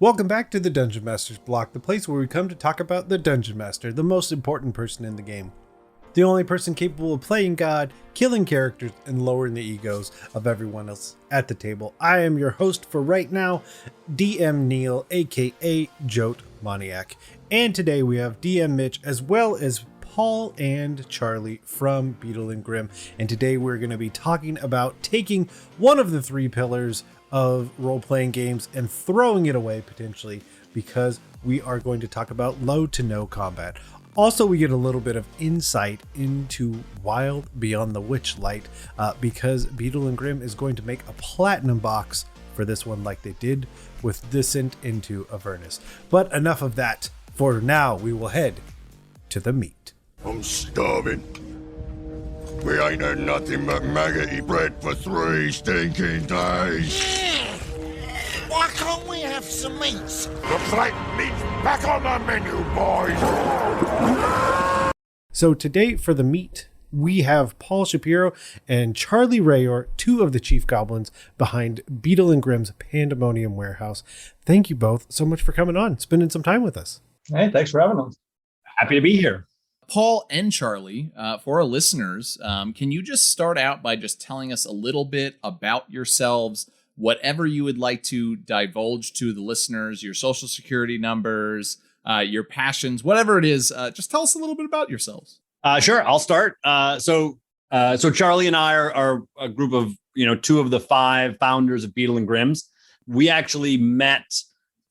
Welcome back to the Dungeon Master's Block, the place where we come to talk about the Dungeon Master, the most important person in the game. The only person capable of playing God, killing characters, and lowering the egos of everyone else at the table. I am your host for right now, DM Neal, aka Jote Moniac. And today we have DM Mitch as well as Paul and Charlie from Beetle and Grimm. And today we're going to be talking about taking one of the three pillars of role-playing games and throwing it away potentially, because we are going to talk about low to no combat. Also, we get a little bit of insight into Wild Beyond the Witchlight, because Beetle and Grimm is going to make a platinum box for this one like they did with Descent into Avernus. But enough of that. For now, we will head to the meat. I'm starving. We ain't had nothing but maggoty bread for 3 stinking days. Why can't we have some meats? The flake meat's back on the menu, boys. So today for the meat, we have Paul Shapiro and Charlie Rehor, two of the chief goblins behind Beetle and Grimm's Pandemonium Warehouse. Thank you both so much for coming on, spending some time with us. Hey, thanks for having us. Happy to be here. Paul and Charlie, for our listeners, can you just start out by just telling us a little bit about yourselves, whatever you would like to divulge to the listeners, your social security numbers, your passions, whatever it is, just tell us a little bit about yourselves. Sure, I'll start. So Charlie and I are a group of, 2 of the 5 founders of Beetle and Grimm's. We actually met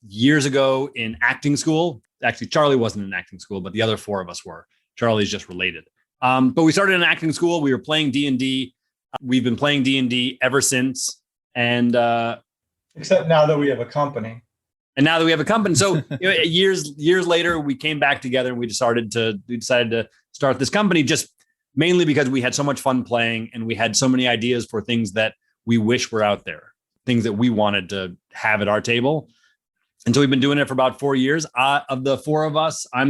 years ago in acting school. Actually, Charlie wasn't in acting school, but the other 4 of us were. Charlie's just related. But we started in acting school. We were playing D&D. We've been playing D&D ever since. And except now that we have a company. So years later, we came back together and we decided to start this company, just mainly because we had so much fun playing and we had so many ideas for things that we wish were out there, things that we wanted to have at our table. And so we've been doing it for about 4 years. Of the 4 of us, 5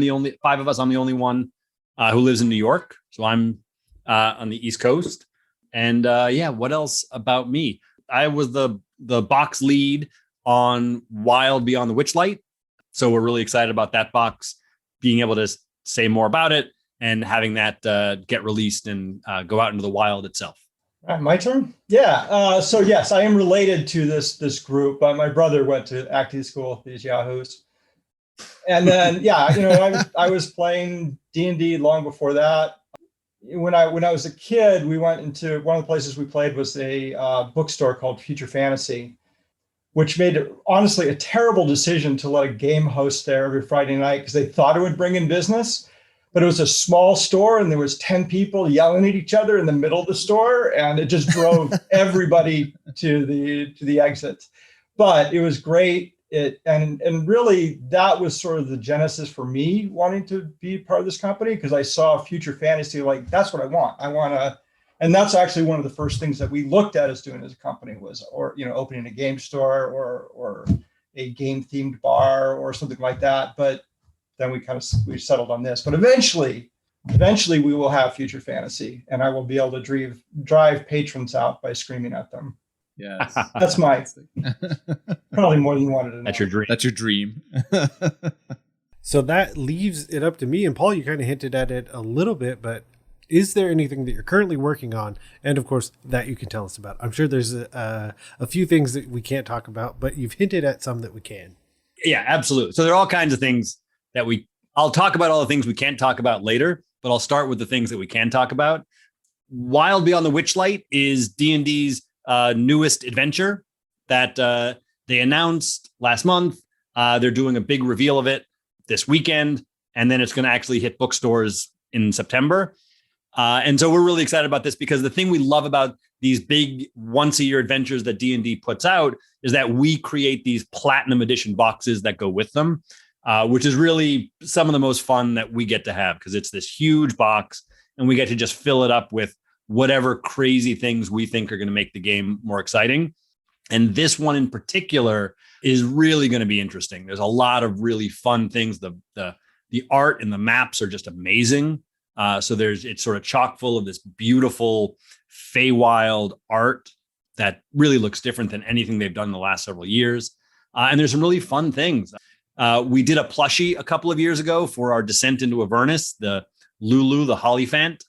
of us, I'm the only one who lives in New York. So I'm on the East Coast. And what else about me? I was the box lead on Wild Beyond the Witchlight. So we're really excited about that box, being able to say more about it and having that get released and go out into the wild itself. All right, my turn? Yeah. So yes, I am related to this group. My brother went to acting school with these yahoos. And then, I was playing D&D long before that. When I was a kid, we went into one of the places we played was a bookstore called Future Fantasy, which made it honestly a terrible decision to let a game host there every Friday night because they thought it would bring in business. But it was a small store and there was 10 people yelling at each other in the middle of the store, and it just drove everybody to the exit. But it was great. And really that was sort of the genesis for me wanting to be part of this company, because I saw Future Fantasy, like, that's what I want. And that's actually one of the first things that we looked at as doing as a company was, opening a game store or a game themed bar or something like that. But then we settled on this. But eventually we will have Future Fantasy, and I will be able to drive patrons out by screaming at them. Yes. That's probably more than you wanted to know. That's your dream. That's your dream. So that leaves it up to me. And Paul, you kind of hinted at it a little bit, but is there anything that you're currently working on? And of course, that you can tell us about. I'm sure there's a few things that we can't talk about, but you've hinted at some that we can. Yeah, absolutely. So there are all kinds of things that I'll talk about all the things we can't talk about later, but I'll start with the things that we can talk about. Wild Beyond the Witchlight is D&D's newest adventure that they announced last month. They're doing a big reveal of it this weekend, and then it's going to actually hit bookstores in September. And so we're really excited about this, because the thing we love about these big once-a-year adventures that D&D puts out is that we create these platinum edition boxes that go with them, which is really some of the most fun that we get to have, because it's this huge box and we get to just fill it up with whatever crazy things we think are going to make the game more exciting. And this one in particular is really going to be interesting. There's a lot of really fun things. The art and the maps are just amazing. So it's sort of chock full of this beautiful Feywild art that really looks different than anything they've done in the last several years. And there's some really fun things. We did a plushie a couple of years ago for our Descent into Avernus, the Lulu, the Hollyphant.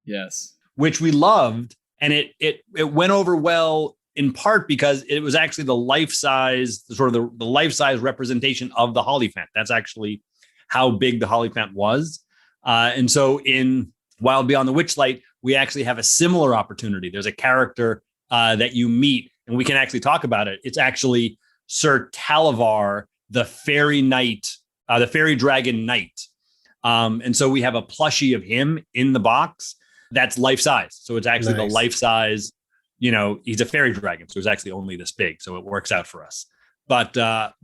Yes. Which we loved. And it went over well in part because it was actually the life-size, sort of the life-size representation of the Hollyphant. That's actually how big the Hollyphant was. And so in Wild Beyond the Witchlight, we actually have a similar opportunity. There's a character that you meet, and we can actually talk about it. It's actually Sir Talavar, the fairy knight, the fairy dragon knight. And so we have a plushie of him in the box that's life-size. So it's actually the life-size, he's a fairy dragon. So it's actually only this big. So it works out for us. But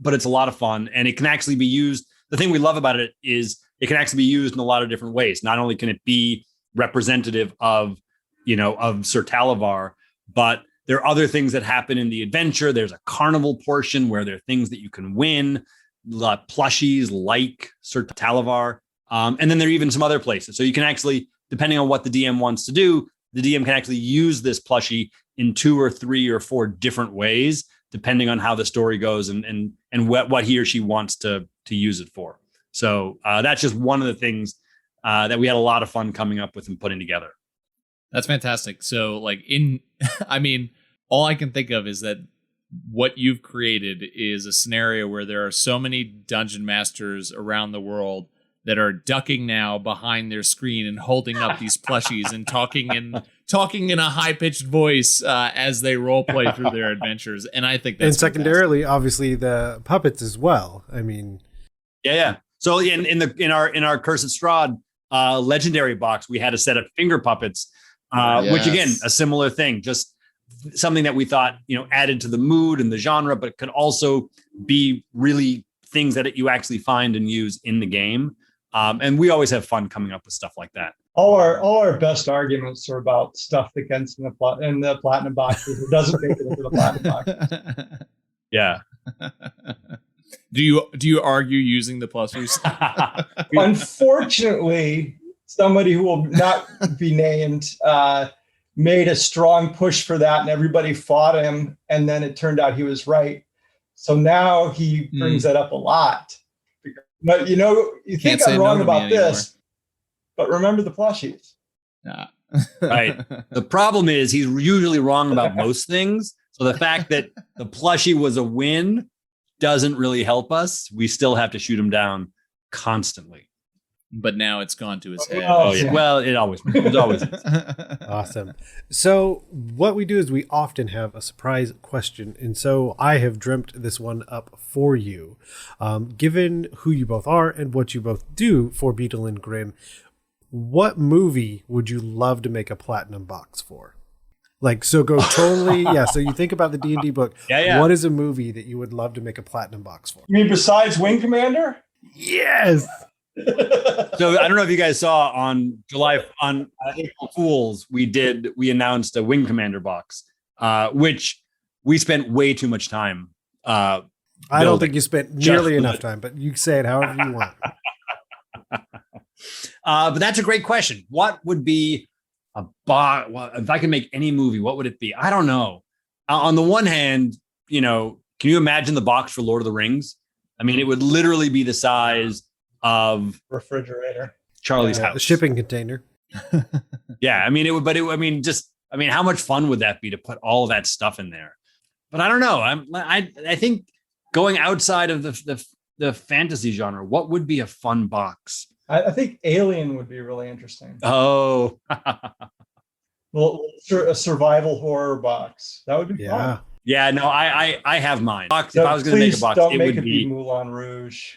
it's a lot of fun, and it can actually be used. The thing we love about it is it can actually be used in a lot of different ways. Not only can it be representative of Sir Talavar, but there are other things that happen in the adventure. There's a carnival portion where there are things that you can win, plushies like Sir Talavar. And then there are even some other places. So you can actually, depending on what the DM wants to do, the DM can actually use this plushie in 2 or 3 or 4 different ways, depending on how the story goes and what he or she wants to use it for. So that's just one of the things that we had a lot of fun coming up with and putting together. That's fantastic. So all I can think of is that what you've created is a scenario where there are so many dungeon masters around the world that are ducking now behind their screen and holding up these plushies and talking in a high-pitched voice as they role play through their adventures. And I think that's and secondarily, obviously, the puppets as well. I mean, yeah. So in our Cursed Strahd legendary box, we had a set of finger puppets, which again, a similar thing, just something that we thought added to the mood and the genre, but it could also be really things that you actually find and use in the game. And we always have fun coming up with stuff like that. All our best arguments are about stuff that gets in the platinum boxes. It doesn't make it into the platinum box. Yeah. Do you argue using the plushies? Unfortunately, somebody who will not be named made a strong push for that, and everybody fought him. And then it turned out he was right. So now he brings that up a lot. But you think I'm wrong about this, but remember the plushies. Right. The problem is he's usually wrong about most things. So the fact that the plushie was a win doesn't really help us. We still have to shoot him down constantly. But now it's gone to his head. Oh yeah. Well, it always is. Awesome. So what we do is we often have a surprise question. And so I have dreamt this one up for you. Given who you both are and what you both do for Beetle and Grimm, what movie would you love to make a platinum box for? So go totally, so you think about the D&D book. Yeah. What is a movie that you would love to make a platinum box for? You mean besides Wing Commander? Yes. So I don't know if you guys saw on April Fools, we announced a Wing Commander box, which we spent way too much time. I don't think you spent nearly enough time, but you say it however you want. But that's a great question. What would be a box? If I could make any movie, what would it be? I don't know. On the one hand, can you imagine the box for Lord of the Rings? I mean, it would literally be the size of refrigerator, Charlie's house, a shipping container. Yeah, I mean it would, but how much fun would that be to put all of that stuff in there? But I don't know. I think going outside of the fantasy genre, what would be a fun box? I think Alien would be really interesting. Oh, well, a survival horror box that would be fun. Yeah, no, I have mine. If I was going to make a box, don't it make would be Moulin Rouge.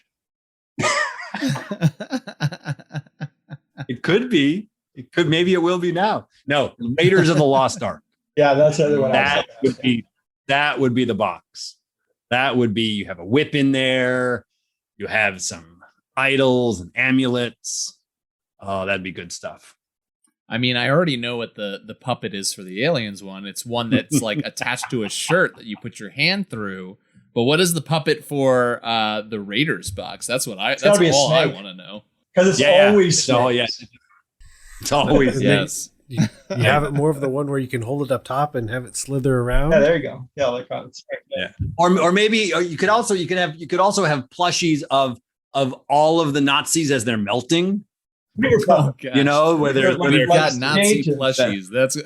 It could be. It could. Maybe it will be now. No, Raiders of the Lost Ark. Yeah, that's the other one. That would be the box. That would be. You have a whip in there. You have some idols and amulets. Oh, that'd be good stuff. I mean, I already know what the puppet is for the Aliens one. It's one that's attached to a shirt that you put your hand through. But what is the puppet for the Raiders box? That's all I want to know. Because it's always snakes. It's always yes. You have it more of the one where you can hold it up top and have it slither around. Yeah, there you go. Yeah, like Yeah. Or maybe you could also have plushies of all of the Nazis as they're melting. Oh, gosh. You know, where they're We've got like Nazi stages plushies. That's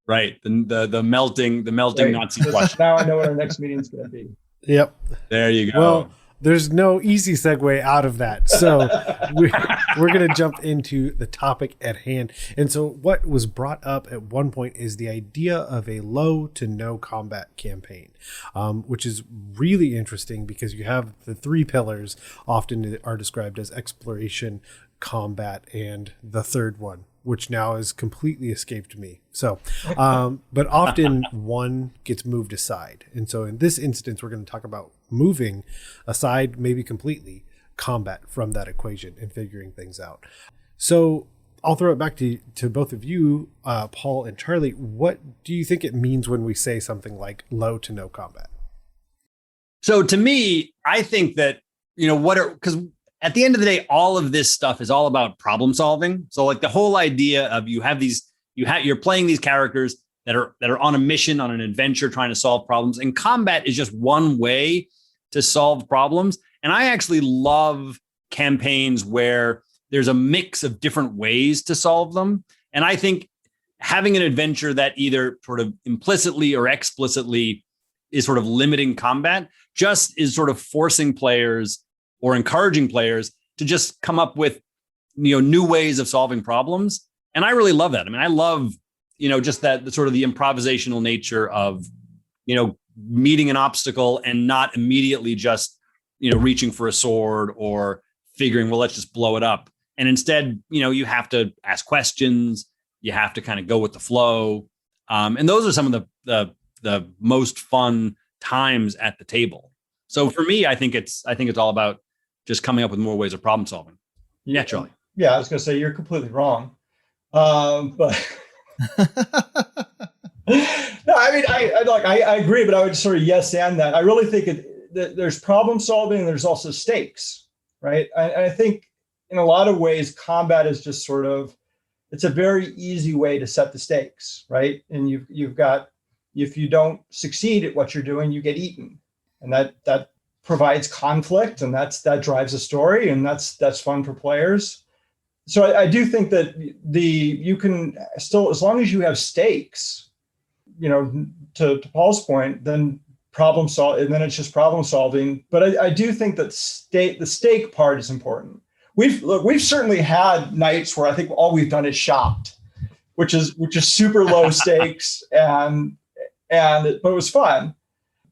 right. The melting Right. Nazi plush. Now I know what our next meeting is going to be. Yep. There you go. Well, there's no easy segue out of that. So we're going to jump into the topic at hand. And so what was brought up at one point is the idea of a low to no combat campaign, which is really interesting because you have the three pillars often are described as exploration, combat, and the third one, which now has completely escaped me. So, but often one gets moved aside. And so in this instance, we're going to talk about moving aside, maybe completely, combat from that equation and figuring things out. So I'll throw it back to both of you, Paul and Charlie. What do you think it means when we say something like low to no combat? So to me, I think that, because at the end of the day, all of this stuff is all about problem solving. So like the whole idea of you're playing these characters that are on a mission, on an adventure, trying to solve problems. And combat is just one way to solve problems. And I actually love campaigns where there's a mix of different ways to solve them. And I think having an adventure that either sort of implicitly or explicitly is sort of limiting combat just is sort of forcing players or encouraging players to just come up with, new ways of solving problems. And I really love that. I mean, I love, just that the sort of the improvisational nature of, meeting an obstacle and not immediately just, reaching for a sword or figuring, well, let's just blow it up. And instead, you have to ask questions. You have to kind of go with the flow. And those are some of the most fun times at the table. So for me, I think it's all about just coming up with more ways of problem solving. Yeah, Charlie. Yeah, I was going to say you're completely wrong. But no, I mean, I agree, but I would sort of yes and that. I really think that there's problem solving and there's also stakes, right? I think in a lot of ways, combat is just sort of, it's a very easy way to set the stakes, right? And you've got, if you don't succeed at what you're doing, you get eaten, and that provides conflict, and that drives a story, and that's fun for players. So I do think that you can still, as long as you have stakes, to Paul's point, then problem solve, and then it's just problem solving. But I do think that the stake part is important. We've certainly had nights where I think all we've done is shopped, which is super low stakes, but it was fun.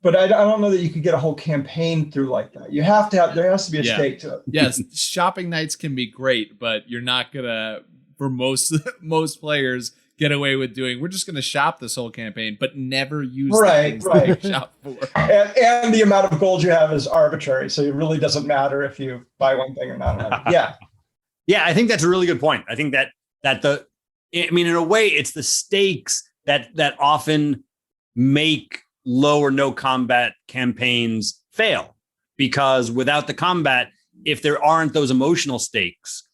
But I don't know that you could get a whole campaign through like that. There has to be a stake to it. Yes, shopping nights can be great, but you're not gonna, for most players, get away with doing, we're just gonna shop this whole campaign, but never use the things that we shop for. And the amount of gold you have is arbitrary, so it really doesn't matter if you buy one thing or not. Yeah. Yeah, I think that's a really good point. I think that in a way, it's the stakes that often make low or no combat campaigns fail, because without the combat, if there aren't those emotional stakes,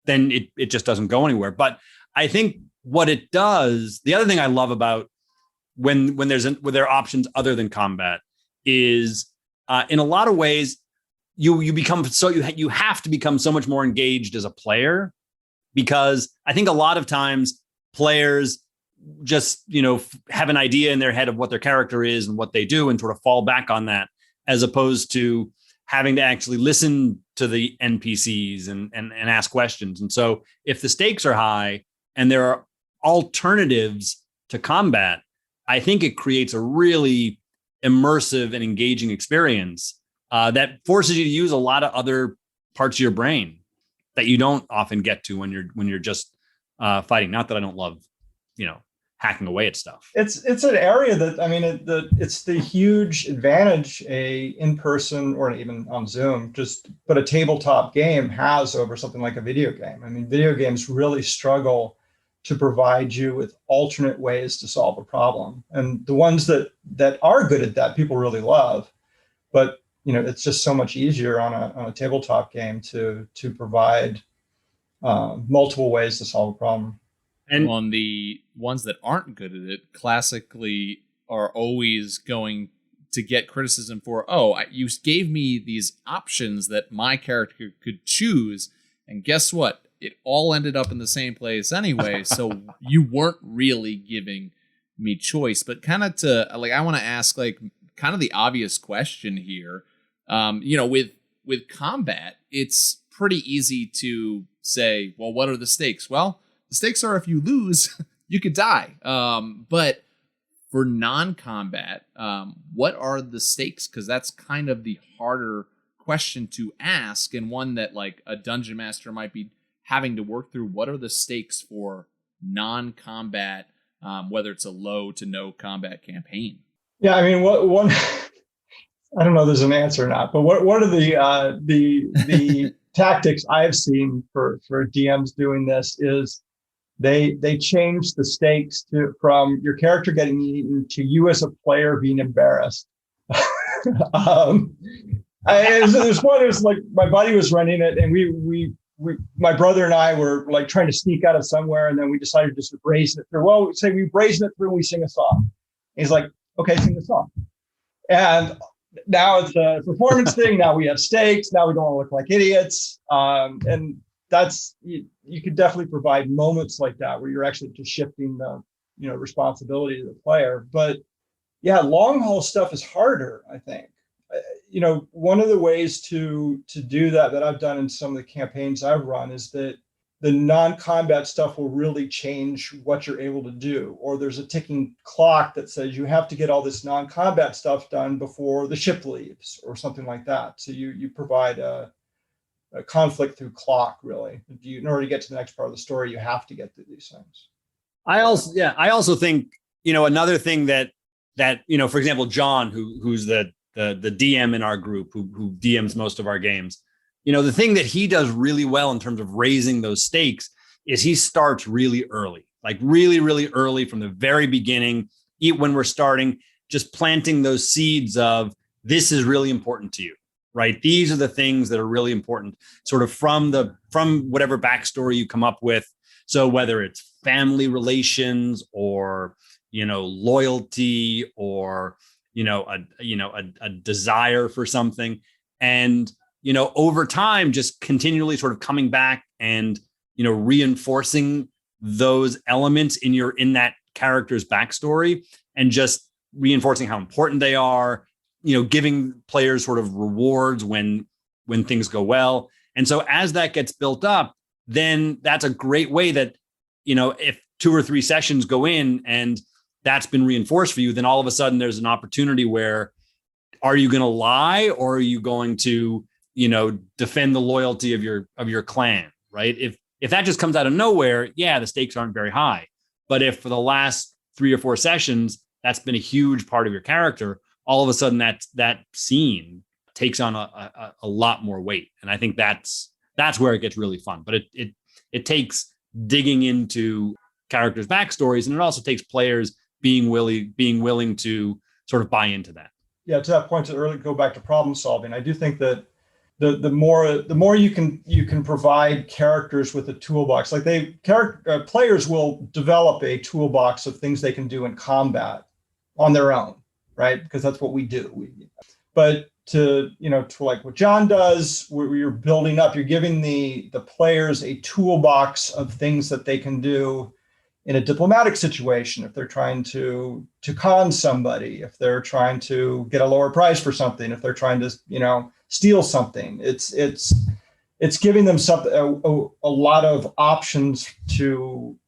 then it just doesn't go anywhere. But I think what it does, the other thing I love about when there are options other than combat is in a lot of ways you have to become so much more engaged as a player, because I think a lot of times players just, have an idea in their head of what their character is and what they do and sort of fall back on that, as opposed to having to actually listen to the NPCs and ask questions. And so if the stakes are high and there are alternatives to combat, I think it creates a really immersive and engaging experience that forces you to use a lot of other parts of your brain that you don't often get to when you're just fighting. Not that I don't love, hacking away at stuff. It's an area that, I mean, it's the huge advantage a in-person or even on Zoom, but a tabletop game has over something like a video game. I mean, video games really struggle to provide you with alternate ways to solve a problem. And the ones that are good at that, people really love. But, it's just so much easier on a tabletop game to provide multiple ways to solve a problem. And on the ones that aren't good at it, classically are always going to get criticism for, you gave me these options that my character could choose, and guess what? It all ended up in the same place anyway, so you weren't really giving me choice. But kind of I want to ask kind of the obvious question here. With combat, it's pretty easy to say, well, what are the stakes? Well, the stakes are if you lose, you could die. But for non-combat, what are the stakes? Because that's kind of the harder question to ask, and one that like a dungeon master might be having to work through. What are the stakes for non-combat, whether it's a low to no combat campaign? Yeah, I mean, one I don't know if there's an answer or not, but what are the tactics I've seen for DMs doing this is they change the stakes from your character getting eaten to you as a player being embarrassed. There's one. It was like my buddy was running it, and we my brother and I were like trying to sneak out of somewhere, and then we decided just to brazen it through. Well, say we brazen it through, and we sing a song. And he's like, "Okay, sing the song." And now it's a performance thing. Now we have stakes. Now we don't want to look like idiots. And that's you could definitely provide moments like that where you're actually just shifting the responsibility to the player. But yeah, long haul stuff is harder, I think. One of the ways to do that I've done in some of the campaigns I've run is that the non-combat stuff will really change what you're able to do. Or there's a ticking clock that says you have to get all this non-combat stuff done before the ship leaves or something like that. So you provide a conflict through clock, really. In order to get to the next part of the story, you have to get through these things. I also think, another thing that for example, John, who's the DM in our group who DMs most of our games, the thing that he does really well in terms of raising those stakes is he starts really early, like really, really early from the very beginning, when we're starting, just planting those seeds of this is really important to you, right? These are the things that are really important sort of from whatever backstory you come up with. So whether it's family relations or, loyalty or, a desire for something. And, over time, just continually sort of coming back and, reinforcing those elements in that character's backstory and just reinforcing how important they are, giving players sort of rewards when things go well. And so as that gets built up, then that's a great way that, if 2 or 3 sessions go in and that's been reinforced for you, then all of a sudden there's an opportunity where are you going to lie or are you going to, defend the loyalty of your clan, right? If that just comes out of nowhere, yeah, the stakes aren't very high. But if for the last 3 or 4 sessions, that's been a huge part of your character, all of a sudden that scene takes on a lot more weight. And I think that's where it gets really fun. But it takes digging into characters' backstories, and it also takes players being willing to sort of buy into that. Yeah, to that point, to early go back to problem solving, I do think that the more you can provide characters with a toolbox, like players will develop a toolbox of things they can do in combat on their own, right? Because that's what we do. But to like what John does, where you're building up, you're giving the players a toolbox of things that they can do in a diplomatic situation, if they're trying to con somebody, if they're trying to get a lower price for something, if they're trying to steal something, it's giving them a lot of options to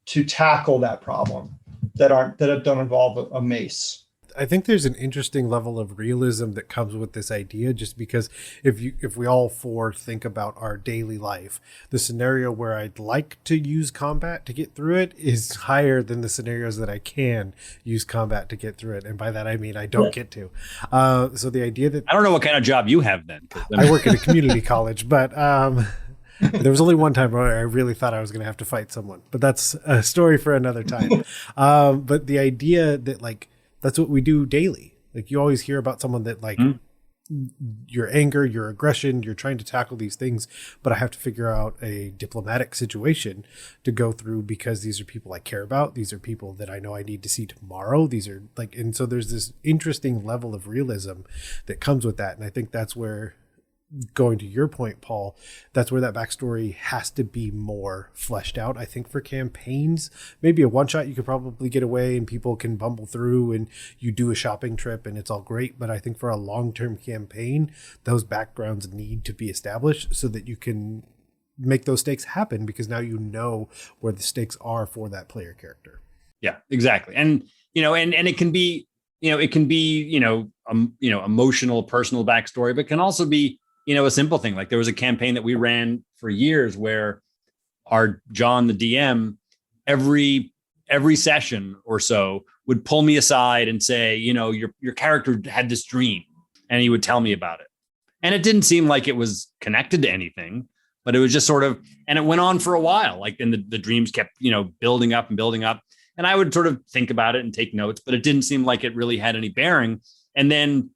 tackle that problem that don't involve a mace. I think there's an interesting level of realism that comes with this idea, just because if we all 4 think about our daily life, the scenario where I'd like to use combat to get through it is higher than the scenarios that I can use combat to get through it. And by that, I mean, I don't get to. So the idea that... I don't know what kind of job you have then. I work at a community college, but there was only one time where I really thought I was going to have to fight someone, but that's a story for another time. But the idea that that's what we do daily. Like you always hear about someone that your anger, your aggression, you're trying to tackle these things, but I have to figure out a diplomatic situation to go through because these are people I care about. These are people that I know I need to see tomorrow. These are like, and so there's this interesting level of realism that comes with that. And I think that's where, going to your point, Paul, that's where that backstory has to be more fleshed out. I think for campaigns, maybe a one shot you could probably get away and people can bumble through and you do a shopping trip and it's all great. But I think for a long-term campaign, those backgrounds need to be established so that you can make those stakes happen, because now you know where the stakes are for that player character. Yeah, exactly. And, and it can be, emotional, personal backstory, but can also be, a simple thing. Like there was a campaign that we ran for years where our John, the DM, every session or so would pull me aside and say, your character had this dream, and he would tell me about it. And it didn't seem like it was connected to anything, but it was just sort of, and it went on for a while. Like then the dreams kept, building up and building up. And I would sort of think about it and take notes, but it didn't seem like it really had any bearing. And then,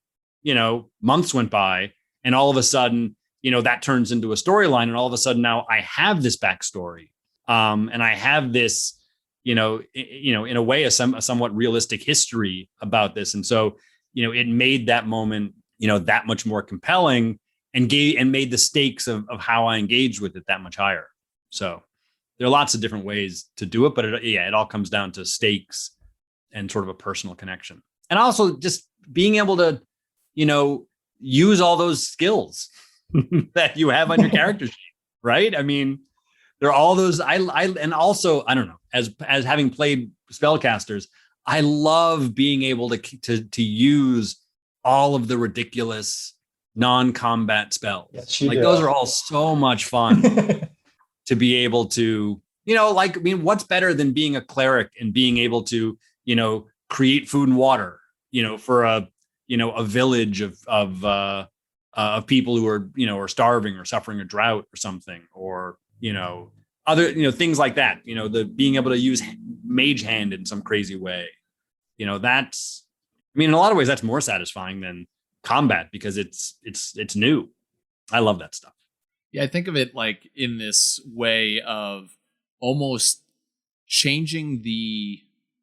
months went by, and all of a sudden, that turns into a storyline. And all of a sudden now I have this backstory. And I have this, in a way, a somewhat realistic history about this. And so, it made that moment, that much more compelling, and made the stakes of how I engaged with it that much higher. So there are lots of different ways to do it, but it all comes down to stakes and sort of a personal connection. And also just being able to, use all those skills that you have on your character sheet, right? I mean, there are all those. And also, I don't know, as having played spellcasters, I love being able to use all of the ridiculous non-combat spells. Yes, those are all so much fun to be able to, what's better than being a cleric and being able to, create food and water, for a village of people who are, are starving or suffering a drought or something, or, other, things like that, the being able to use mage hand in some crazy way, that's, in a lot of ways, that's more satisfying than combat because it's new. I love that stuff. Yeah. I think of it like in this way of almost changing the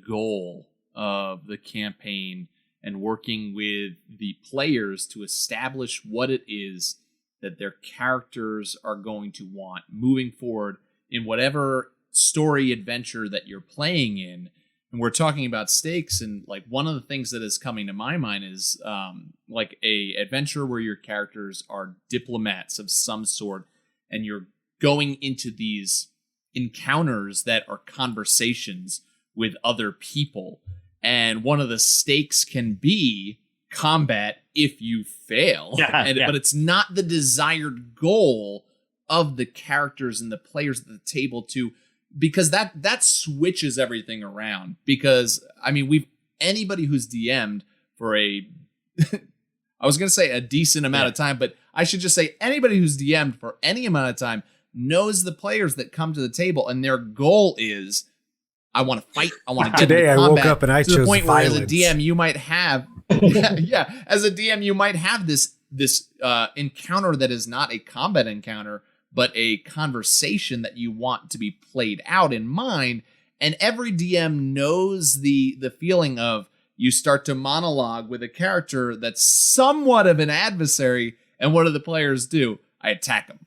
goal of the campaign and working with the players to establish what it is that their characters are going to want moving forward in whatever story adventure that you're playing in. And we're talking about stakes, and like one of the things that is coming to my mind is like a adventure where your characters are diplomats of some sort, and you're going into these encounters that are conversations with other people. And one of the stakes can be combat if you fail. But it's not the desired goal of the characters and the players at the table because that switches everything around. Because anybody who's DM'd for I was going to say a decent amount of time, but I should just say anybody who's DM'd for any amount of time knows the players that come to the table, and their goal is, I want to fight. I want to get Today into combat. I woke up and I chose the point violence. Where as a DM you might have, as a DM you might have this encounter that is not a combat encounter, but a conversation that you want to be played out in mind. And every DM knows the feeling of, you start to monologue with a character that's somewhat of an adversary, and what do the players do? I attack them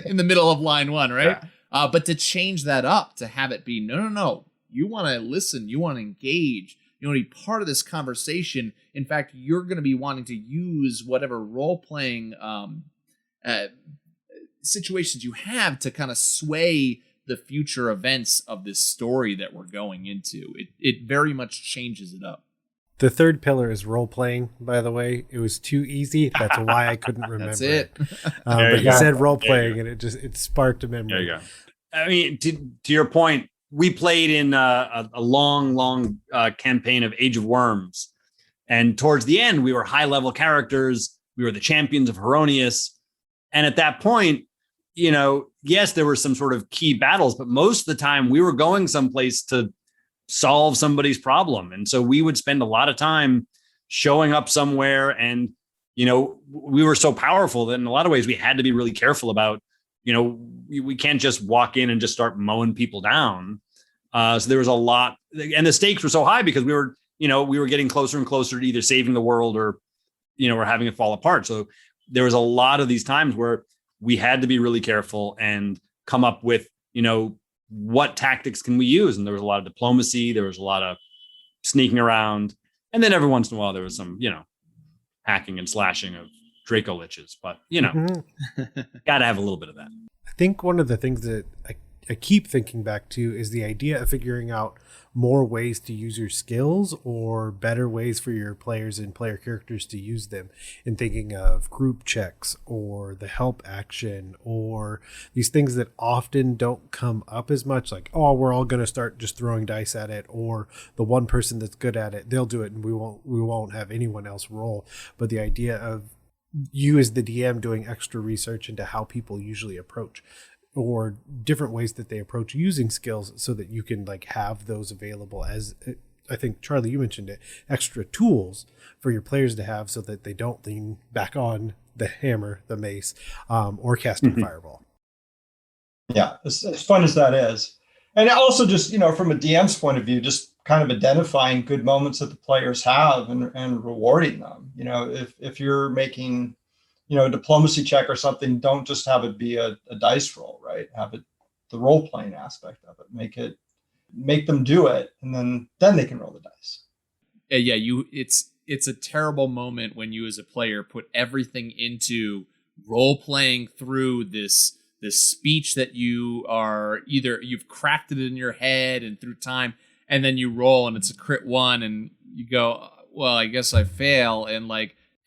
in the middle of line one, right? Yeah. But to change that up, to have it be, no. You want to listen. You want to engage. You want to be part of this conversation. In fact, you're going to be wanting to use whatever role-playing situations you have to kind of sway the future events of this story that we're going into. It very much changes it up. The third pillar is role-playing, by the way. It was too easy. That's why I couldn't remember. That's it. But you said role-playing, and it sparked a memory. There you go. To your point, we played in a long campaign of Age of Worms. And towards the end, we were high-level characters. We were the champions of Heronius. And at that point, yes, there were some sort of key battles, but most of the time we were going someplace to solve somebody's problem. And so we would spend a lot of time showing up somewhere and, we were so powerful that in a lot of ways we had to be really careful about, we can't just walk in and just start mowing people down. So there was a lot, and the stakes were so high because we were getting closer and closer to either saving the world or, or having it fall apart. So there was a lot of these times where we had to be really careful and come up with, what tactics can we use? And there was a lot of diplomacy. There was a lot of sneaking around. And then every once in a while, there was some, hacking and slashing of Draco liches. But, got to have a little bit of that. I think one of the things that I keep thinking back to is the idea of figuring out more ways to use your skills or better ways for your players and player characters to use them, and thinking of group checks or the help action or these things that often don't come up as much, like, oh, we're all going to start just throwing dice at it, or the one person that's good at it, they'll do it and we won't have anyone else roll. But the idea of you as the DM doing extra research into how people usually approach or different ways that they approach using skills so that you can have those available as, I think, Charlie, you mentioned it, extra tools for your players to have so that they don't lean back on the hammer, the mace, or casting Fireball. Yeah, as fun as that is. And also just, from a DM's point of view, just kind of identifying good moments that the players have and rewarding them. If you're making a diplomacy check or something, don't just have it be a dice roll, right? Have it the role playing aspect of it. Make them do it, and then they can roll the dice. Yeah, it's a terrible moment when you as a player put everything into role playing through this speech that you are either you've crafted in your head and through time, and then you roll and it's a crit 1 and you go, well, I guess I fail, and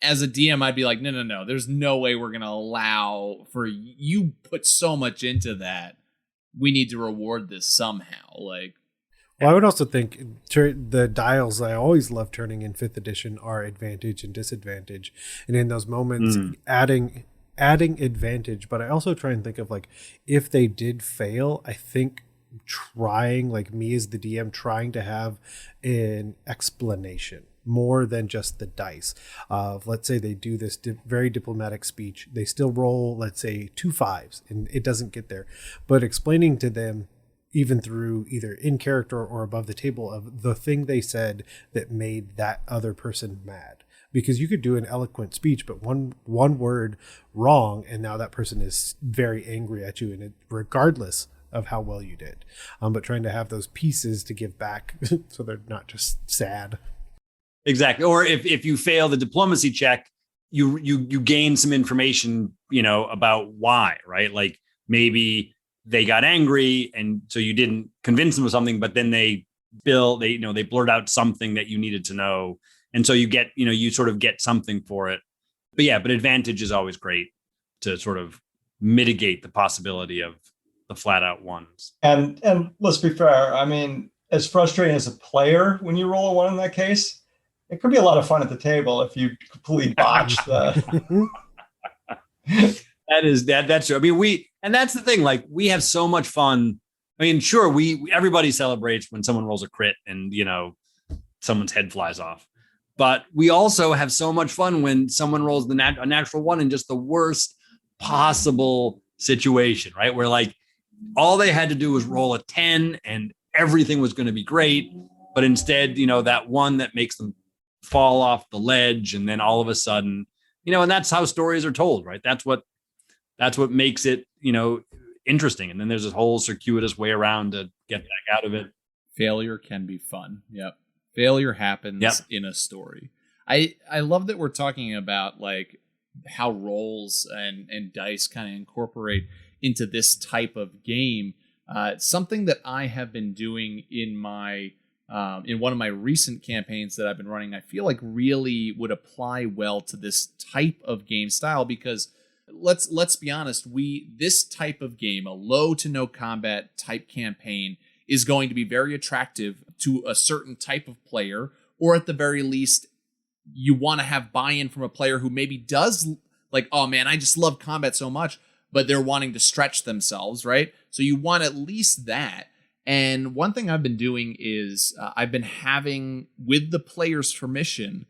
as a DM, I'd be like, no, there's no way we're going to allow for you put so much into that. We need to reward this somehow. Well, I would also think the dials I always love turning in 5th edition are advantage and disadvantage. And in those moments, adding advantage. But I also try and think of if they did fail, I think trying, me as the DM, trying to have an explanation more than just the dice of, let's say they do this very diplomatic speech, they still roll, let's say 2 5s and it doesn't get there, but explaining to them even through either in character or above the table of the thing they said that made that other person mad. Because you could do an eloquent speech, but one word wrong, and now that person is very angry at you, and regardless of how well you did. But trying to have those pieces to give back so they're not just sad. Exactly. Or if you fail the diplomacy check, you gain some information, about why, right? Maybe they got angry and so you didn't convince them of something, but then they blurt out something that you needed to know. And so you get, you sort of get something for it. But advantage is always great to sort of mitigate the possibility of the flat out ones. And let's be fair. I mean, as frustrating as a player when you roll a 1 in that case, it could be a lot of fun at the table if you completely botch the. That's true. I mean, and that's the thing. We have so much fun. I mean, sure, everybody celebrates when someone rolls a crit and someone's head flies off. But we also have so much fun when someone rolls a natural 1 in just the worst possible situation, right? Where all they had to do was roll a 10 and everything was going to be great. But instead, that one that makes them fall off the ledge, and then all of a sudden, and that's how stories are told, right? That's what makes it, interesting. And then there's this whole circuitous way around to get back out of it. Failure can be fun. Yep. Failure happens in a story. I love that we're talking about how rolls and dice kind of incorporate into this type of game. Something that I have been doing in my in one of my recent campaigns that I've been running, I feel really would apply well to this type of game style, because let's be honest, this type of game, a low to no combat type campaign, is going to be very attractive to a certain type of player, or at the very least, you want to have buy-in from a player who maybe does oh man, I just love combat so much, but they're wanting to stretch themselves, right? So you want at least that. And one thing I've been doing is I've been having, with the player's permission,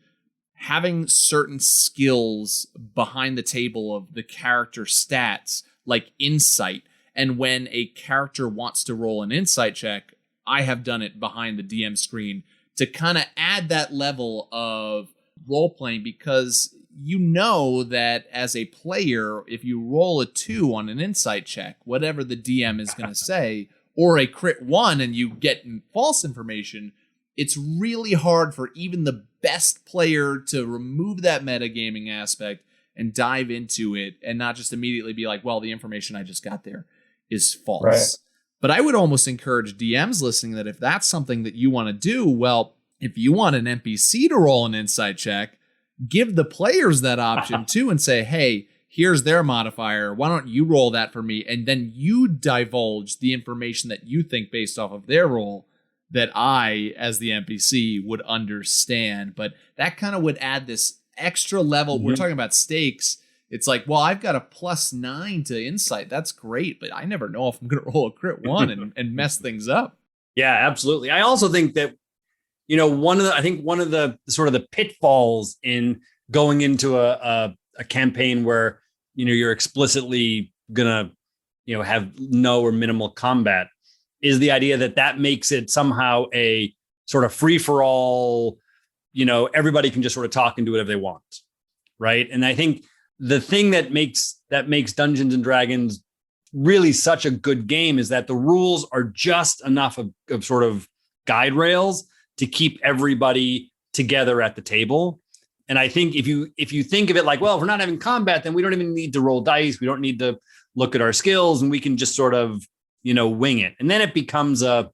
having certain skills behind the table of the character stats, like insight. And when a character wants to roll an insight check, I have done it behind the DM screen to kind of add that level of role playing, because you know that as a player, if you roll a 2 on an insight check, whatever the DM is going to say, or a crit 1 and you get false information, it's really hard for even the best player to remove that metagaming aspect and dive into it and not just immediately be like, well, the information I just got there is false. Right. But I would almost encourage DMs listening that if that's something that you want to do, well, if you want an NPC to roll an insight check, give the players that option too and say, hey, here's their modifier. Why don't you roll that for me? And then you divulge the information that you think based off of their roll that I, as the NPC, would understand. But that kind of would add this extra level. We're talking about stakes. It's like, well, I've got a +9 to insight. That's great, but I never know if I'm going to roll a crit 1 and mess things up. Yeah, absolutely. I also think that, one of the sort of the pitfalls in going into a campaign where, you're explicitly going to, have no or minimal combat is the idea that makes it somehow a sort of free for all, everybody can just sort of talk and do whatever they want. Right. And I think the thing that makes Dungeons and Dragons really such a good game is that the rules are just enough of sort of guide rails to keep everybody together at the table. And I think if you think of it like, well, if we're not having combat, then we don't even need to roll dice. We don't need to look at our skills, and we can just sort of, wing it. And then it becomes that's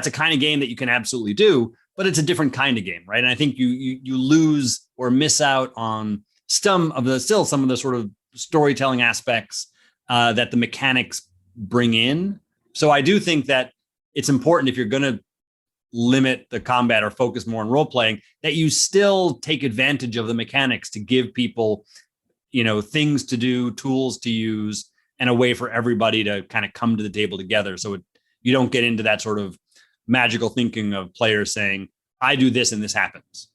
a kind of game that you can absolutely do, but it's a different kind of game, right? And I think you lose or miss out on some of the sort of storytelling aspects that the mechanics bring in. So I do think that it's important, if you're going to limit the combat or focus more on role playing, that you still take advantage of the mechanics to give people, things to do, tools to use, and a way for everybody to kind of come to the table together. So you don't get into that sort of magical thinking of players saying, I do this and this happens.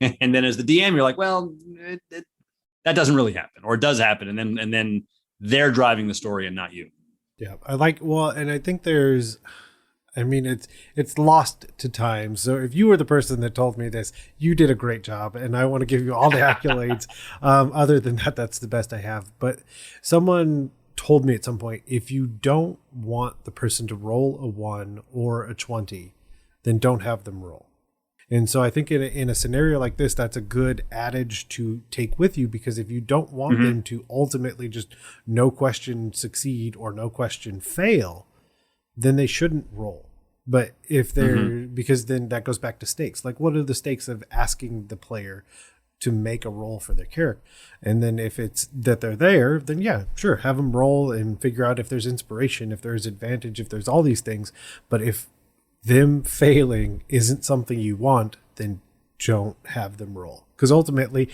And then as the DM, you're like, well, that doesn't really happen, or it does happen. And then they're driving the story and not you. Yeah. And I think it's lost to time. So if you were the person that told me this, you did a great job, and I want to give you all the accolades. Other than that, that's the best I have. But someone told me at some point, if you don't want the person to roll a 1 or a 20, then don't have them roll. And so I think in a scenario like this, that's a good adage to take with you, because if you don't want them to ultimately just no question succeed or no question fail, then they shouldn't roll. But if they're, because then that goes back to stakes. Like, what are the stakes of asking the player to make a roll for their character? And then if it's that they're there, then yeah, sure, have them roll and figure out if there's inspiration, if there's advantage, if there's all these things. But if them failing isn't something you want, then don't have them roll. Because ultimately,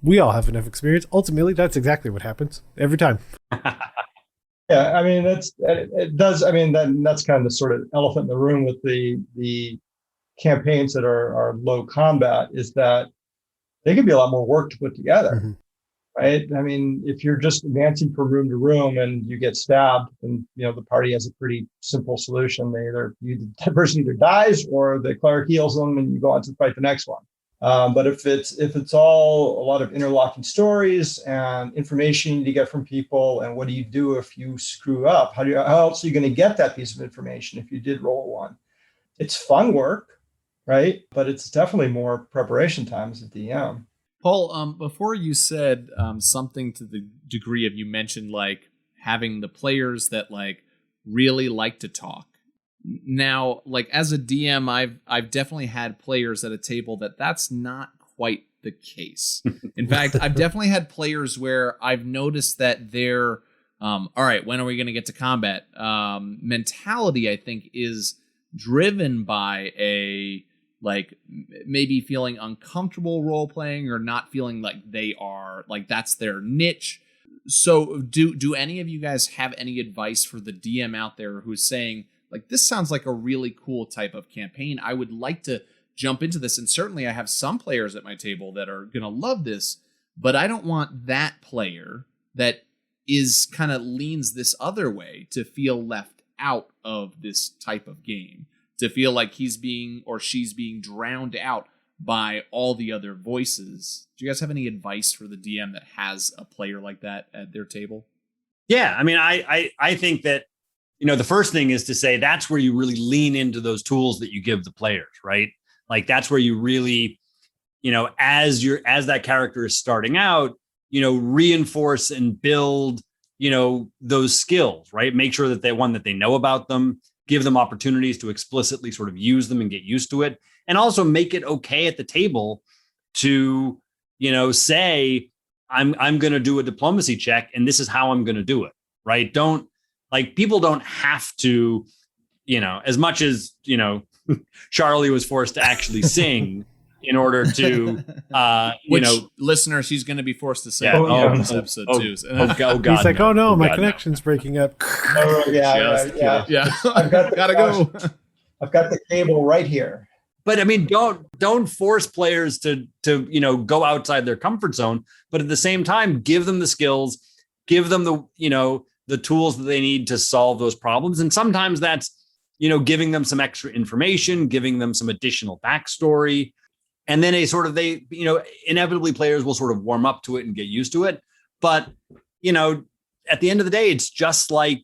we all have enough experience. Ultimately, that's exactly what happens every time. Yeah, I mean, that's kind of the sort of elephant in the room with the campaigns that are low combat, is that they can be a lot more work to put together, right? I mean, if you're just advancing from room to room and you get stabbed, and the party has a pretty simple solution. The person either dies or the cleric heals them, and you go on to fight the next one. But if it's all a lot of interlocking stories and information you need to get from people, and what do you do if you screw up? How else are you going to get that piece of information if you did roll a 1? It's fun work, right? But it's definitely more preparation time as a DM. Paul, before you said something to the degree of, you mentioned like having the players that like really like to talk. Now, like as a DM, I've definitely had players at a table that's not quite the case. In fact, I've definitely had players where I've noticed that their all right, when are we going to get to combat mentality, I think, is driven by a like maybe feeling uncomfortable role playing, or not feeling like they are like that's their niche. So do any of you guys have any advice for the DM out there who's saying, like, this sounds like a really cool type of campaign, I would like to jump into this. And certainly I have some players at my table that are going to love this, but I don't want that player that is kind of leans this other way to feel left out of this type of game, to feel like he's being or she's being drowned out by all the other voices. Do you guys have any advice for the DM that has a player like that at their table? Yeah, I mean, I think that, the first thing is to say that's where you really lean into those tools that you give the players, right? Like that's where you really, as that character is starting out, reinforce and build, those skills, right? Make sure that they know about them, give them opportunities to explicitly sort of use them and get used to it. And also make it okay at the table to, say, I'm going to do a diplomacy check and this is how I'm going to do it, right? People don't have to, as much as, Charlie was forced to actually sing in order to, listener, she's going to be forced to say this episode too. God, he's like, no. oh no, my God, connection's breaking up. Oh yeah. I've got Gotta go. I've got the cable right here. But I mean, don't force players to go outside their comfort zone. But at the same time, give them the skills, give them the tools that they need to solve those problems. And sometimes that's giving them some extra information, giving them some additional backstory, and then inevitably players will sort of warm up to it and get used to it. But at the end of the day, it's just like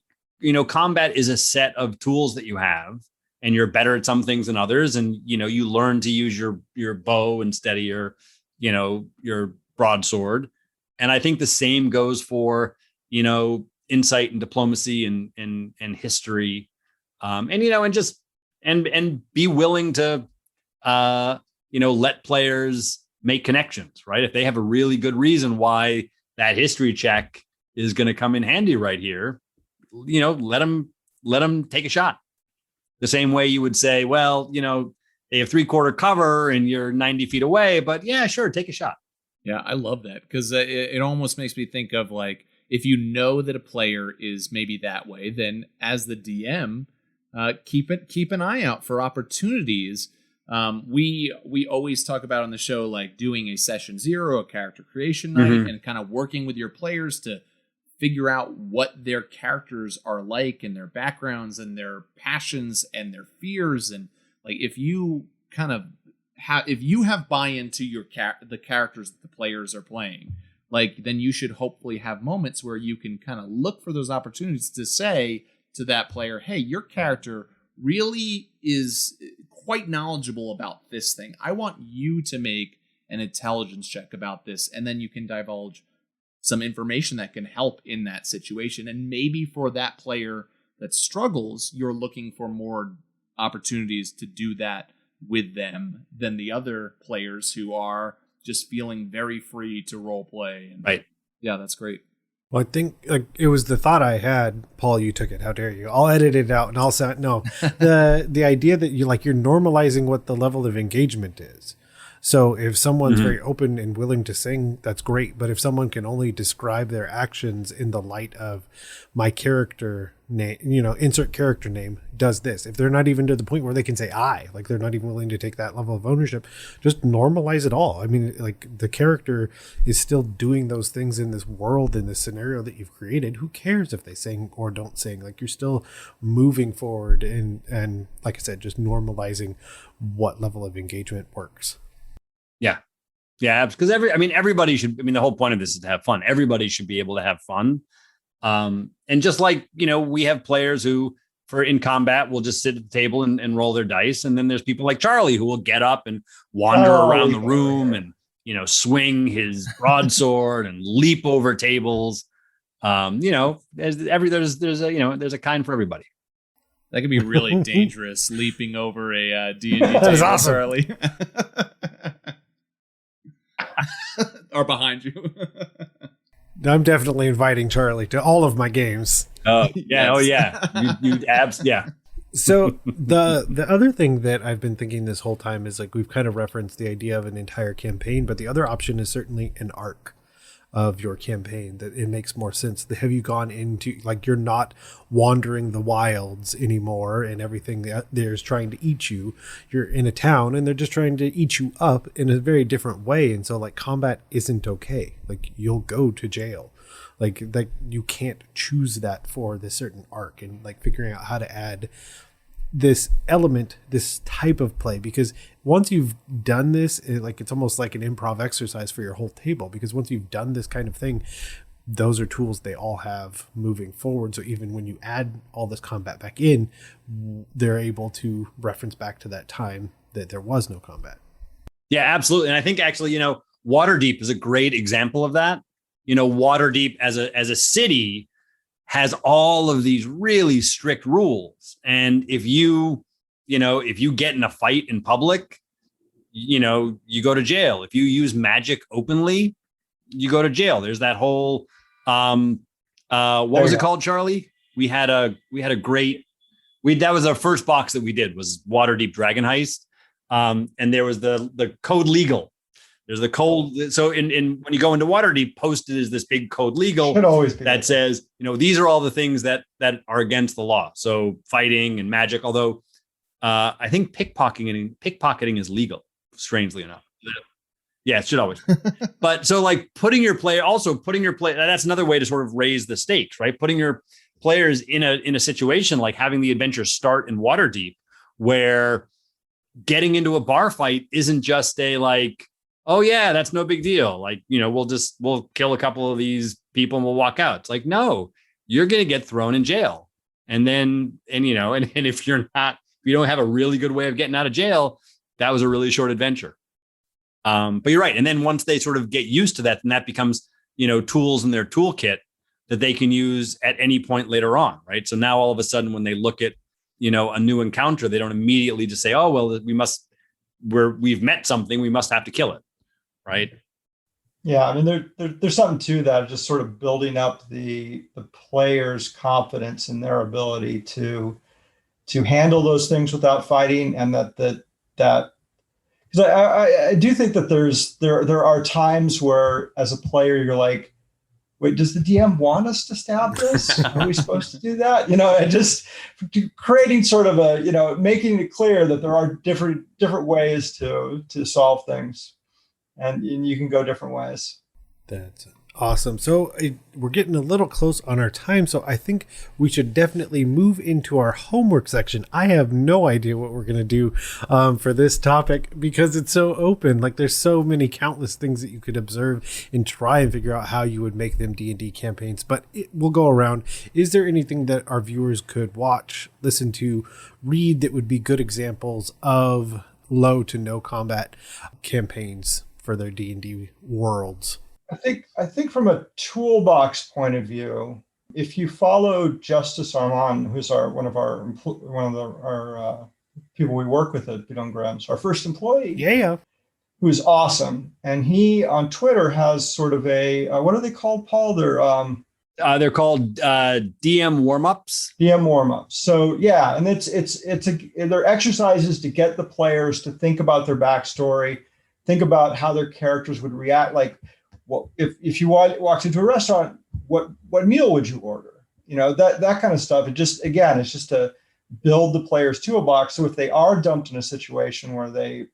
combat is a set of tools that you have. And you're better at some things than others. And, you learn to use your bow instead of your broadsword. And I think the same goes for, insight and diplomacy and history. And be willing to, let players make connections, right? If they have a really good reason why that history check is going to come in handy right here, let them take a shot. The same way you would say, well, they have 3/4 cover and you're 90 feet away, but yeah, sure, take a shot. Yeah, I love that because it almost makes me think of like, if you know that a player is maybe that way, then as the DM, keep an eye out for opportunities. We always talk about on the show, like doing a session 0, a character creation night, and kind of working with your players to figure out what their characters are like and their backgrounds and their passions and their fears. And like, if you kind of have buy-in to the characters that the players are playing, like, then you should hopefully have moments where you can kind of look for those opportunities to say to that player, hey, your character really is quite knowledgeable about this thing. I want you to make an intelligence check about this. And then you can divulge some information that can help in that situation. And maybe for that player that struggles, you're looking for more opportunities to do that with them than the other players who are just feeling very free to role play. And right. Yeah, that's great. Well, I think it was the thought I had. Paul, you took it. How dare you? I'll edit it out and I'll say no. The idea that you're normalizing what the level of engagement is. So if someone's very open and willing to sing, that's great. But if someone can only describe their actions in the light of my character name, insert character name does this. If they're not even to the point where they can say I, like they're not even willing to take that level of ownership, just normalize it all. I mean, like the character is still doing those things in this world, in this scenario that you've created. Who cares if they sing or don't sing? Like you're still moving forward and like I said, just normalizing what level of engagement works. Yeah, because everybody should. The whole point of this is to have fun. Everybody should be able to have fun. And just like, we have players who in combat will just sit at the table and roll their dice. And then there's people like Charlie who will get up and wander around the room and, swing his broadsword and leap over tables. There's a kind for everybody. That could be really dangerous, leaping over a D&D table, that is awesome. Charlie. Or behind you. I'm definitely inviting Charlie to all of my games. Oh yeah, oh yeah. You abs, yeah. So the other thing that I've been thinking this whole time is like we've kind of referenced the idea of an entire campaign, but the other option is certainly an arc. of your campaign, that it makes more sense. Have you gone into, like, you're not wandering the wilds anymore and everything that there's trying to eat you. You're in a town and they're just trying to eat you up in a very different way. And so, like, combat isn't okay. Like, you'll go to jail. Like you can't choose that for this certain arc, and like figuring out how to add this element, this type of play, because once you've done this, it's almost like an improv exercise for your whole table, because once you've done this kind of thing, those are tools they all have moving forward. So even when you add all this combat back in, they're able to reference back to that time that there was no combat. Yeah, absolutely. And I think actually, Waterdeep is a great example of that. Waterdeep as a city has all of these really strict rules. And if you get in a fight in public, you go to jail. If you use magic openly, you go to jail. There's that whole, what was it called, Charlie? We had a great, that was our first box that we did, was Waterdeep Dragon Heist. And there was the code legal. There's the code. So in when you go into Waterdeep, posted is this big code legal that says, these are all the things that are against the law. So fighting and magic, although I think pickpocketing is legal, strangely enough. Yeah, it should always. But so like putting your player, that's another way to sort of raise the stakes, right? Putting your players in a situation like having the adventure start in Waterdeep, where getting into a bar fight isn't just a like, oh yeah, that's no big deal. Like, we'll kill a couple of these people and we'll walk out. It's like, no, you're going to get thrown in jail. And then, and if you don't have a really good way of getting out of jail, that was a really short adventure. But you're right. And then once they sort of get used to that, then that becomes, tools in their toolkit that they can use at any point later on. Right. So now all of a sudden, when they look at, a new encounter, they don't immediately just say, oh, well, we've met something, we must have to kill it. Right. Yeah, I mean, there's something to that, just sort of building up the player's confidence in their ability to handle those things without fighting, and that because I do think that there are times where as a player you're like, wait, does the DM want us to stab this? Are we supposed to do that? And just creating sort of making it clear that there are different ways to solve things. And you can go different ways. That's awesome. So we're getting a little close on our time, so I think we should definitely move into our homework section. I have no idea what we're going to do for this topic, because it's so open. Like, there's so many countless things that you could observe and try and figure out how you would make them D&D campaigns. But we'll go around. Is there anything that our viewers could watch, listen to, read that would be good examples of low to no combat campaigns for their D&D worlds? I think from a toolbox point of view, if you follow Justice Armand, who's one of our people we work with at Bidon Grams, our first employee, who's awesome, and he on Twitter has sort of a what are they called, Paul? They're called DM warm-ups. DM warm-ups. So yeah, and they're exercises to get the players to think about their backstory, think about how their characters would react. Like, well, if you walked into a restaurant, what meal would you order? That kind of stuff. It's just to build the players to a box. So if they are dumped in a situation where they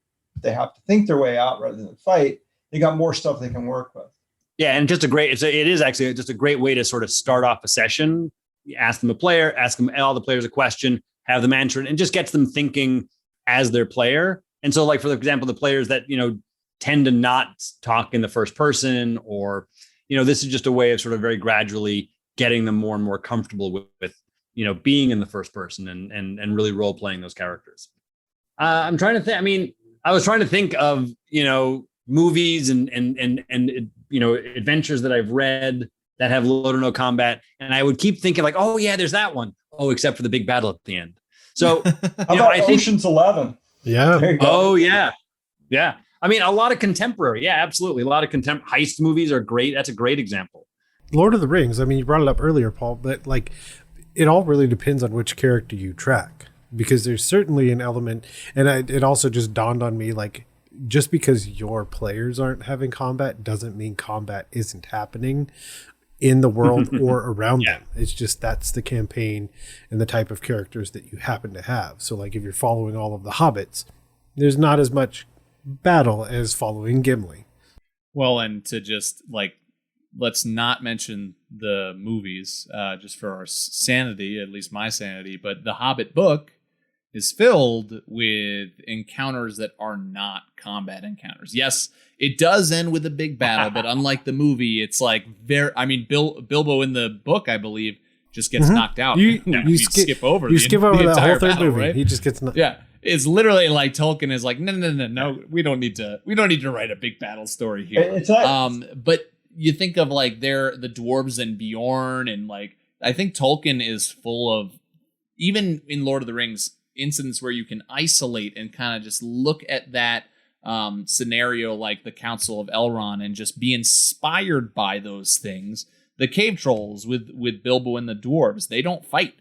have to think their way out rather than fight, they got more stuff they can work with. Yeah, and it is actually just a great way to sort of start off a session. You ask them all the players a question, have them answer it, and just gets them thinking as their player. And so, like, for example, the players that, tend to not talk in the first person, or, this is just a way of sort of very gradually getting them more and more comfortable with being in the first person and really role playing those characters. I'm trying to think. I mean, I was trying to think of, movies and adventures that I've read that have low to no combat. And I would keep thinking like, oh yeah, there's that one. Oh, except for the big battle at the end. So I think Ocean's 11. Yeah. Oh yeah. Yeah. I mean, a lot of contemporary. Yeah, absolutely. A lot of heist movies are great. That's a great example. Lord of the Rings. I mean, you brought it up earlier, Paul, but like, it all really depends on which character you track, because there's certainly an element. And it also just dawned on me, like, just because your players aren't having combat doesn't mean combat isn't happening in the world or around them. It's just that's the campaign and the type of characters that you happen to have. So like if you're following all of the hobbits, there's not as much battle as following Gimli. Well, and to just like, let's not mention the movies just for our sanity, at least my sanity, but the Hobbit book is filled with encounters that are not combat encounters. Yes, it does end with a big battle, but unlike the movie, it's like Bilbo in the book, I believe, just gets knocked out. You skip over that whole third battle, movie. right? He just gets It's literally like Tolkien is like, no, we don't need to write a big battle story here. It's like, but you think of like the dwarves and Bjorn, and like I think Tolkien is full of, even in Lord of the Rings, incidents where you can isolate and kind of just look at that scenario like the Council of Elrond and just be inspired by those things. The cave trolls with Bilbo and the dwarves, they don't fight.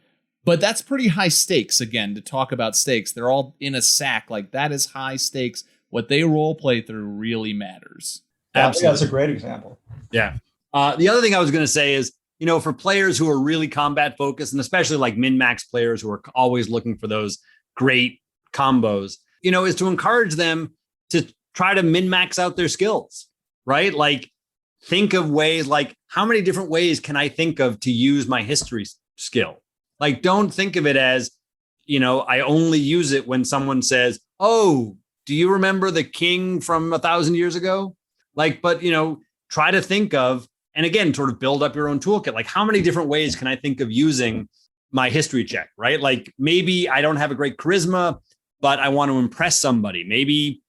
But that's pretty high stakes. Again, to talk about stakes, they're all in a sack. Like that is high stakes. What they role play through really matters. Absolutely. That's a great example. Yeah. The other thing I was going to say is, for players who are really combat focused, and especially like min-max players who are always looking for those great combos, is to encourage them to try to min-max out their skills, right? Like think of ways, like how many different ways can I think of to use my history skill? Like, don't think of it as, I only use it when someone says, oh, do you remember the king from 1,000 years ago? Like, but, try to think of, and again, sort of build up your own toolkit. Like, how many different ways can I think of using my history check, right? Like, maybe I don't have a great charisma, but I want to impress somebody. Maybe,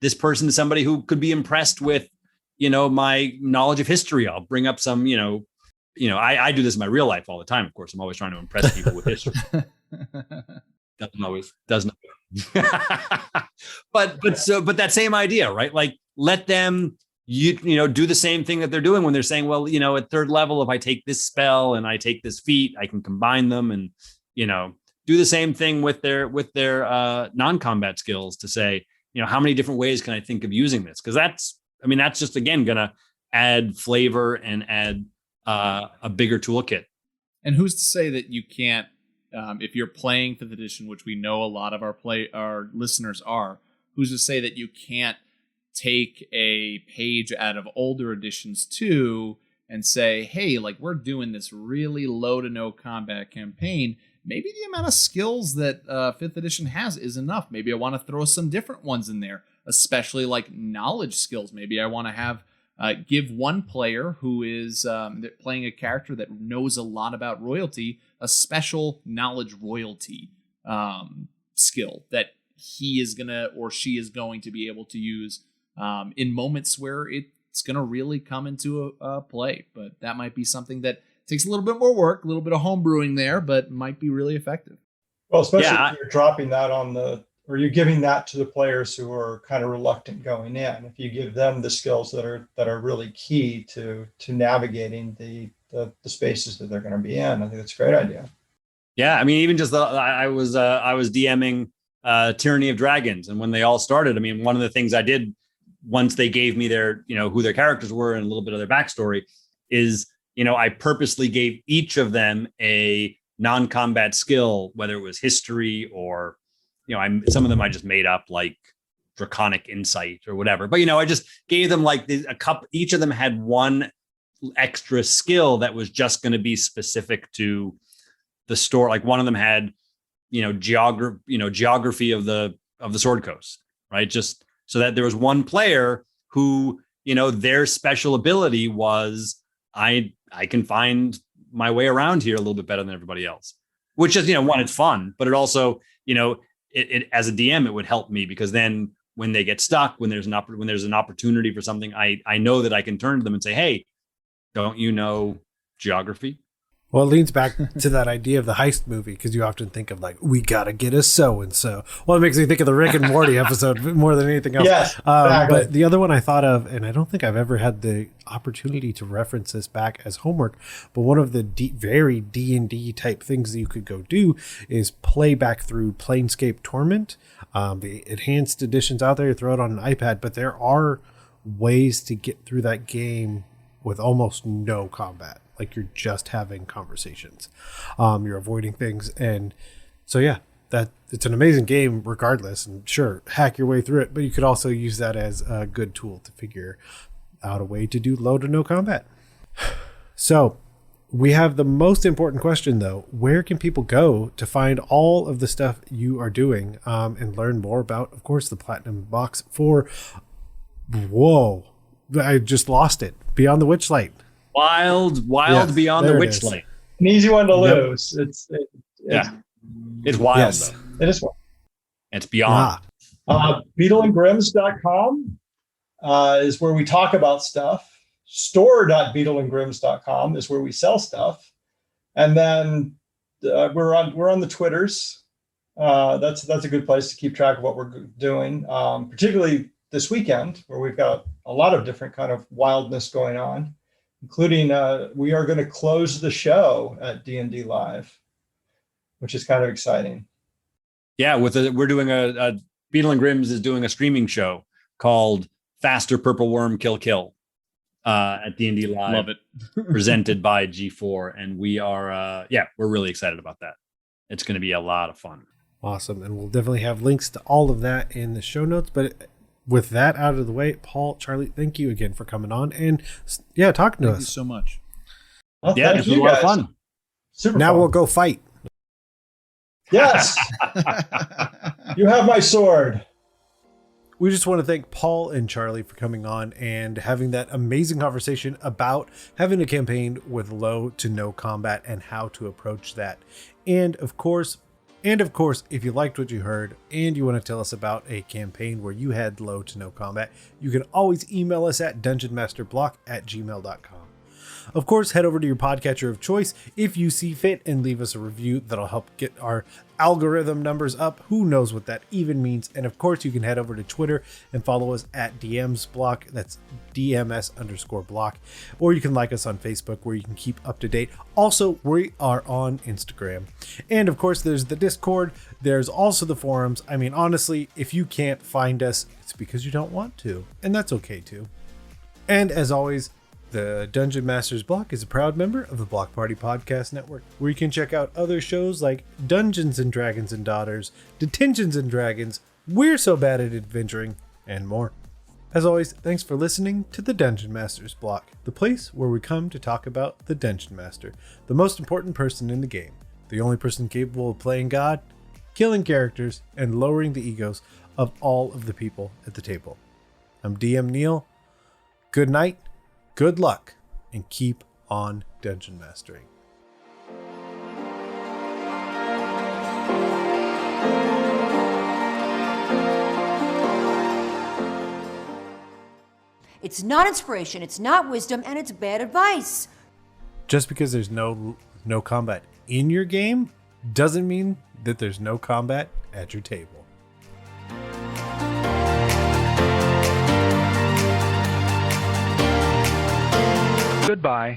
this person is somebody who could be impressed with, my knowledge of history. I'll bring up some, I do this in my real life all the time. Of course, I'm always trying to impress people with history. Doesn't. but that same idea, right? Like let them, do the same thing that they're doing when they're saying, well, at third level, if I take this spell and I take this feat, I can combine them and, do the same thing with their non-combat skills to say, how many different ways can I think of using this? Because that's just, again, going to add flavor and add a bigger toolkit. And who's to say that you can't, if you're playing 5th edition, which we know a lot of our listeners are, who's to say that you can't take a page out of older editions too and say, hey, like we're doing this really low to no combat campaign. Maybe the amount of skills that 5th edition has is enough. Maybe I want to throw some different ones in there, especially like knowledge skills. Maybe I want to have give one player who is playing a character that knows a lot about royalty a special knowledge royalty skill that he is gonna or she is going to be able to use in moments where it's gonna really come into a play. But that might be something that takes a little bit more work, a little bit of home brewing there, but might be really effective. Well, especially if you're dropping that or you're giving that to the players who are kind of reluctant going in. If you give them the skills that are really key to navigating the spaces that they're going to be in, I think that's a great idea. Yeah, even just I was DMing Tyranny of Dragons, and when they all started, one of the things I did once they gave me their who their characters were and a little bit of their backstory is I purposely gave each of them a non-combat skill, whether it was history or some of them I just made up, like draconic insight or whatever. But I just gave them like a couple. Each of them had one extra skill that was just going to be specific to the story. Like one of them had, geography of the Sword Coast, right? Just so that there was one player who, their special ability was I can find my way around here a little bit better than everybody else. Which is, one, it's fun, but it also, it as a DM, it would help me because then when they get stuck, when there's an opportunity for something, I know that I can turn to them and say, hey, don't you know geography? Well, it leans back to that idea of the heist movie, because you often think of like, we gotta get a so-and-so. Well, it makes me think of the Rick and Morty episode more than anything else. Yes, exactly. But the other one I thought of, and I don't think I've ever had the opportunity to reference this back as homework, but one of the very D&D type things that you could go do is play back through Planescape Torment. The enhanced editions out there, throw it on an iPad, but there are ways to get through that game with almost no combat. Like you're just having conversations. You're avoiding things. And so, yeah, that it's an amazing game regardless. And sure, hack your way through it, but you could also use that as a good tool to figure out a way to do low to no combat. So we have the most important question, though. Where can people go to find all of the stuff you are doing and learn more about, of course, the Platinum Box for... Whoa, I just lost it. Beyond the Witchlight. Wild Yes, Beyond the there it is. Witchlight. An easy one to Yep. lose. It's wild, Yes. though. It is one. It's beyond. Beetleandgrims.com is where we talk about stuff. Store.beetleandgrims.com is where we sell stuff. And then we're on the Twitters. That's a good place to keep track of what we're doing, particularly this weekend, where we've got a lot of different kind of wildness going on, including we are going to close the show at D&D Live, which is kind of exciting. Yeah, we're doing a Beetle and Grims is doing a streaming show called Faster Purple Worm Kill at D&D Live. Love it. Presented by G4, and we are we're really excited about that. It's going to be a lot of fun. Awesome. And we'll definitely have links to all of that in the show notes. But with that out of the way, Paul, Charlie, thank you again for coming on and talking to Thank you us. so much. Well, Yeah, thank this was a you lot of guys. fun. Super Now fun. we'll go fight. Yes, you have my sword. We just want to thank Paul and Charlie for coming on and having that amazing conversation about having a campaign with low to no combat and how to approach that. And of course, if you liked what you heard and you want to tell us about a campaign where you had low to no combat, you can always email us at dungeonmasterblock@gmail.com. Of course, head over to your podcatcher of choice if you see fit and leave us a review. That'll help get our algorithm numbers up. Who knows what that even means? And of course, you can head over to Twitter and follow us at DMsBlock. That's DMS_block. Or you can like us on Facebook, where you can keep up to date. Also, we are on Instagram. And of course, there's the Discord. There's also the forums. I mean, honestly, if you can't find us, it's because you don't want to. And that's okay too. And as always, the Dungeon Masters Block is a proud member of the Block Party Podcast Network, where you can check out other shows like Dungeons and Dragons and Daughters, Detentions and Dragons, We're So Bad at Adventuring, and more. As always, thanks for listening to the Dungeon Masters Block, the place where we come to talk about the Dungeon Master, the most important person in the game, the only person capable of playing God, killing characters, and lowering the egos of all of the people at the table. I'm DM Neal. Good night. Good luck, and keep on dungeon mastering. It's not inspiration, it's not wisdom, and it's bad advice. Just because there's no combat in your game doesn't mean that there's no combat at your table. Goodbye.